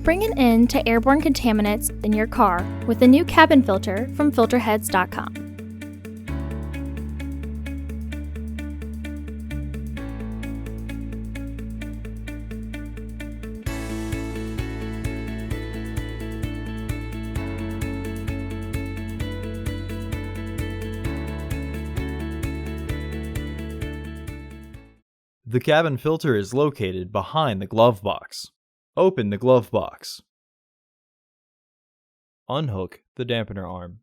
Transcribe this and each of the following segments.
Bring an end to airborne contaminants in your car with the new cabin filter from Filterheads.com. The cabin filter is located behind the glove box. Open the glove box. Unhook the dampener arm.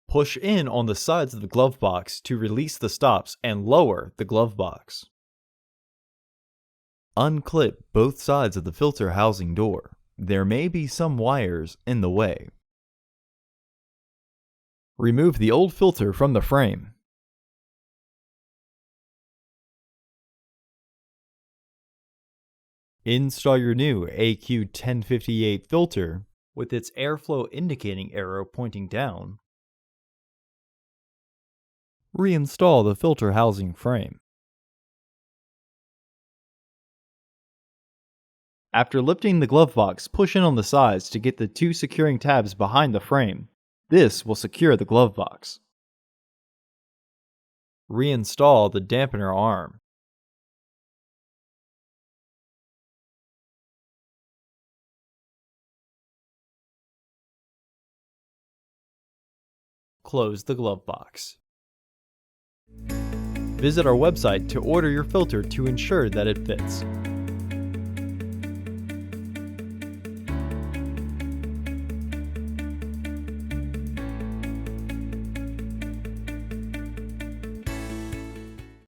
Push in on the sides of the glove box to release the stops and lower the glove box. Unclip both sides of the filter housing door. There may be some wires in the way. Remove the old filter from the frame. Install your new AQ1058 filter with its airflow indicating arrow pointing down. Reinstall the filter housing frame. After lifting the glove box, push in on the sides to get the two securing tabs behind the frame. This will secure the glove box. Reinstall the dampener arm. Close the glove box. Visit our website to order your filter to ensure that it fits.